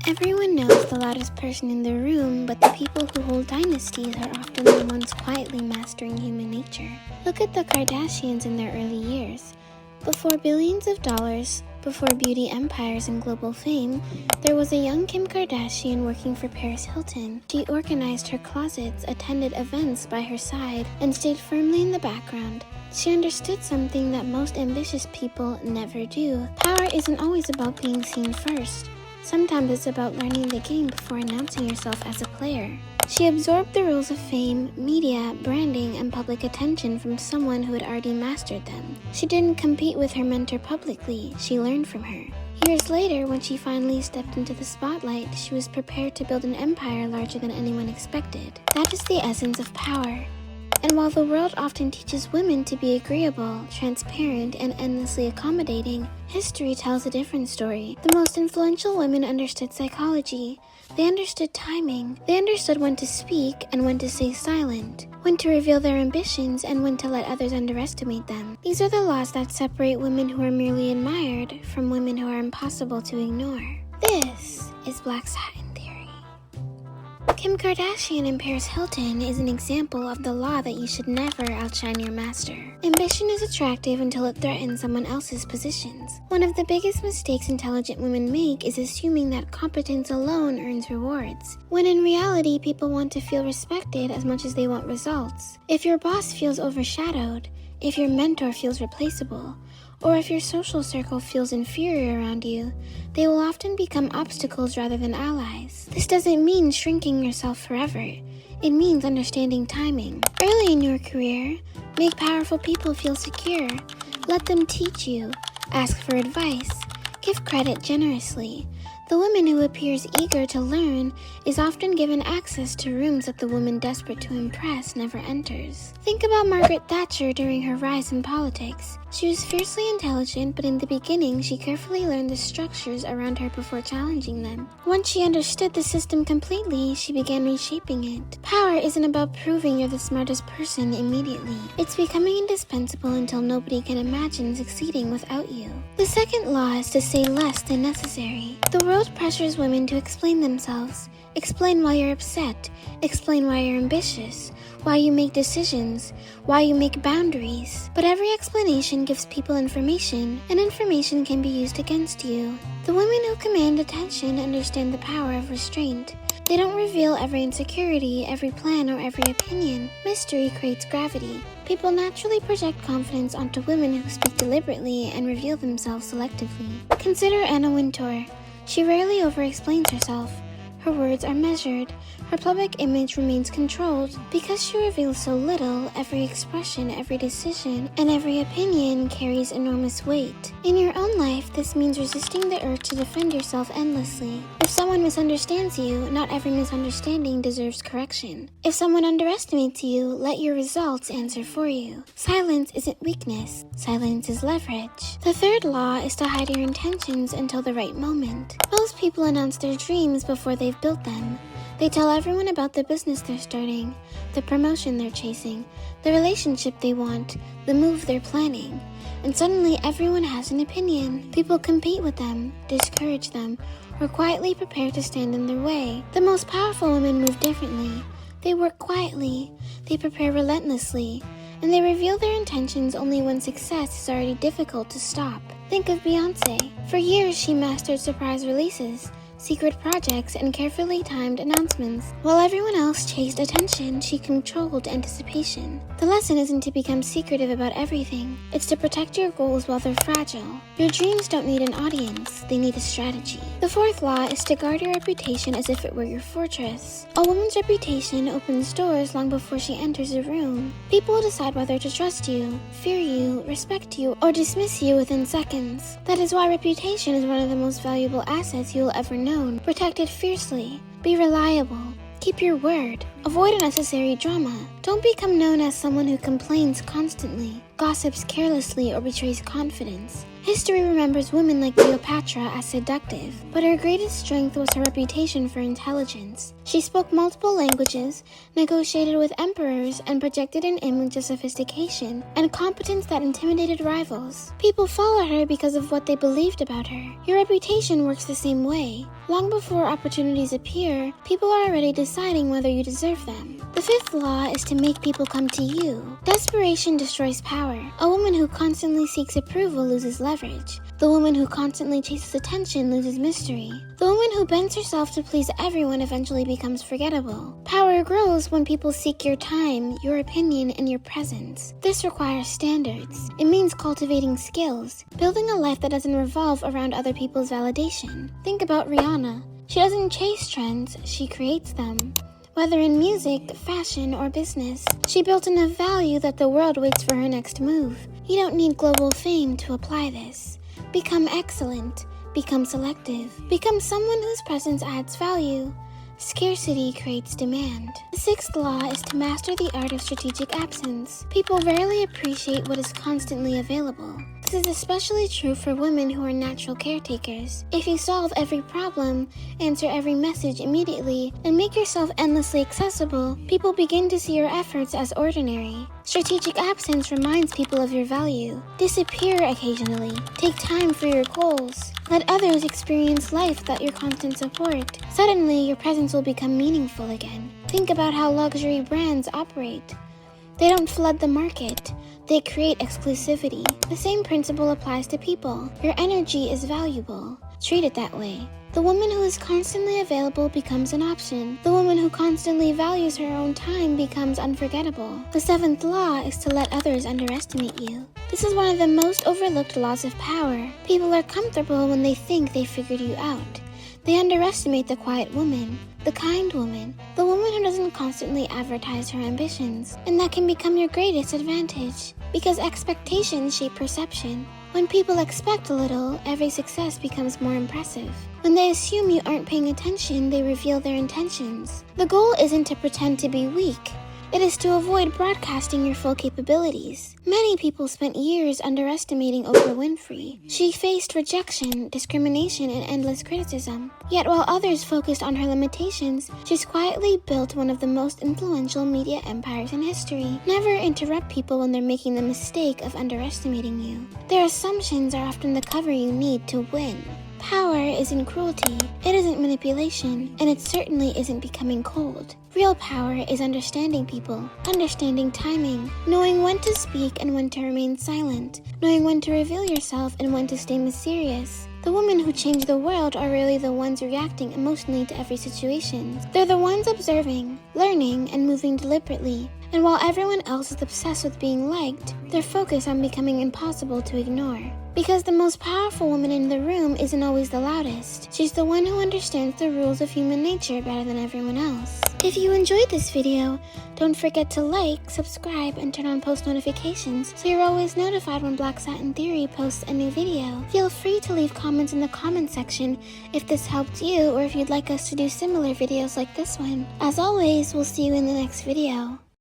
Everyone knows the loudest person in the room, but the people who hold dynasties are often the ones quietly mastering human nature. Look at the Kardashians in their early years. Before billions of dollars, before beauty empires and global fame, there was a young Kim Kardashian working for Paris Hilton. She organized her closets, attended events by her side, and stayed firmly in the background. She understood something that most ambitious people never do. Power isn't always about being seen first. Sometimes it's about learning the game before announcing yourself as a player. She absorbed the rules of fame, media, branding, and public attention from someone who had already mastered them. She didn't compete with her mentor publicly, she learned from her. Years later, when she finally stepped into the spotlight, she was prepared to build an empire larger than anyone expected. That is the essence of power. And while the world often teaches women to be agreeable, transparent, and endlessly accommodating, history tells a different story. The most influential women understood psychology. They understood timing. They understood when to speak and when to stay silent, when to reveal their ambitions and when to let others underestimate them. These are the laws that separate women who are merely admired from women who are impossible to ignore. This is Black Satin Theory. Kim Kardashian and Paris Hilton is an example of the law that you should never outshine your master. Ambition is attractive until it threatens someone else's positions. One of the biggest mistakes intelligent women make is assuming that competence alone earns rewards, when in reality people want to feel respected as much as they want results. If your boss feels overshadowed, if your mentor feels replaceable, or if your social circle feels inferior around you, they will often become obstacles rather than allies. This doesn't mean shrinking yourself forever. It means understanding timing. Early in your career, make powerful people feel secure. Let them teach you. Ask for advice. Give credit generously. The woman who appears eager to learn is often given access to rooms that the woman desperate to impress never enters. Think about Margaret Thatcher during her rise in politics. She was fiercely intelligent, but in the beginning she carefully learned the structures around her before challenging them. Once she understood the system completely, she began reshaping it. Power isn't about proving you're the smartest person immediately. It's becoming indispensable until nobody can imagine succeeding without you. The second law is to say less than necessary. The world pressures women to explain themselves. Explain why you're upset. Explain why you're ambitious. Why you make decisions. Why you make boundaries. But every explanation gives people information, and information can be used against you. The women who command attention understand the power of restraint. They don't reveal every insecurity, every plan, or every opinion. Mystery creates gravity. People naturally project confidence onto women who speak deliberately and reveal themselves selectively. Consider Anna Wintour. She rarely over-explains herself. Her words are measured. Her public image remains controlled. Because she reveals so little, every expression, every decision, and every opinion carries enormous weight. In your own life, this means resisting the urge to defend yourself endlessly. If someone misunderstands you, not every misunderstanding deserves correction. If someone underestimates you, let your results answer for you. Silence isn't weakness. Silence is leverage. The third law is to hide your intentions until the right moment. Most people announce their dreams before they've built them. They tell everyone about the business they're starting, the promotion they're chasing, the relationship they want, the move they're planning. And suddenly everyone has an opinion. People compete with them, discourage them, or quietly prepare to stand in their way. The most powerful women move differently. They work quietly, they prepare relentlessly, and they reveal their intentions only when success is already difficult to stop. Think of Beyoncé. For years she mastered surprise releases, secret projects, and carefully timed announcements. While everyone else chased attention, she controlled anticipation. The lesson isn't to become secretive about everything. It's to protect your goals while they're fragile. Your dreams don't need an audience, they need a strategy. The fourth law is to guard your reputation as if it were your fortress. A woman's reputation opens doors long before she enters a room. People will decide whether to trust you, fear you, respect you, or dismiss you within seconds. That is why reputation is one of the most valuable assets you will ever know. Protect it fiercely. Be reliable. Keep your word. Avoid unnecessary drama. Don't become known as someone who complains constantly. gossips carelessly, or betrays confidence. History remembers women like Cleopatra as seductive, but her greatest strength was her reputation for intelligence. She spoke multiple languages, negotiated with emperors, and projected an image of sophistication and competence that intimidated rivals. People follow her because of what they believed about her. Your reputation works the same way. Long before opportunities appear, people are already deciding whether you deserve them. The fifth law is to make people come to you. Desperation destroys power. A woman who constantly seeks approval loses leverage. The woman who constantly chases attention loses mystery. The woman who bends herself to please everyone eventually becomes forgettable. Power grows when people seek your time, your opinion, and your presence. This requires standards. It means cultivating skills, building a life that doesn't revolve around other people's validation. Think about Rihanna. She doesn't chase trends, she creates them. Whether in music, fashion, or business, she built enough value that the world waits for her next move. You don't need global fame to apply this. Become excellent. Become selective. Become someone whose presence adds value. Scarcity creates demand. The sixth law is to master the art of strategic absence. People rarely appreciate what is constantly available. This is especially true for women who are natural caretakers. If you solve every problem, answer every message immediately, and make yourself endlessly accessible, people begin to see your efforts as ordinary. Strategic absence reminds people of your value. Disappear occasionally. Take time for your goals. Let others experience life without your constant support. Suddenly, your presence will become meaningful again. Think about how luxury brands operate. They don't flood the market. They create exclusivity. The same principle applies to people. Your energy is valuable. Treat it that way. The woman who is constantly available becomes an option. The woman who constantly values her own time becomes unforgettable. The seventh law is to let others underestimate you. This is one of the most overlooked laws of power. People are comfortable when they think they figured you out. They underestimate the quiet woman, the kind woman, the woman who doesn't constantly advertise her ambitions. And that can become your greatest advantage, because expectations shape perception. When people expect a little, every success becomes more impressive. When they assume you aren't paying attention, they reveal their intentions. The goal isn't to pretend to be weak. It is to avoid broadcasting your full capabilities. Many people spent years underestimating Oprah Winfrey. She faced rejection, discrimination, and endless criticism. Yet while others focused on her limitations, she's quietly built one of the most influential media empires in history. Never interrupt people when they're making the mistake of underestimating you. Their assumptions are often the cover you need to win. Power isn't cruelty, it isn't manipulation, and it certainly isn't becoming cold. Real power is understanding people, understanding timing, knowing when to speak and when to remain silent, knowing when to reveal yourself and when to stay mysterious. The women who change the world are really the ones reacting emotionally to every situation. They're the ones observing, learning, and moving deliberately. And while everyone else is obsessed with being liked, they're focused on becoming impossible to ignore. Because the most powerful woman in the room isn't always the loudest. She's the one who understands the rules of human nature better than everyone else. If you enjoyed this video, don't forget to like, subscribe, and turn on post notifications so you're always notified when Black Satin Theory posts a new video. Feel free to leave comments in the comment section if this helped you or if you'd like us to do similar videos like this one. As always, we'll see you in the next video.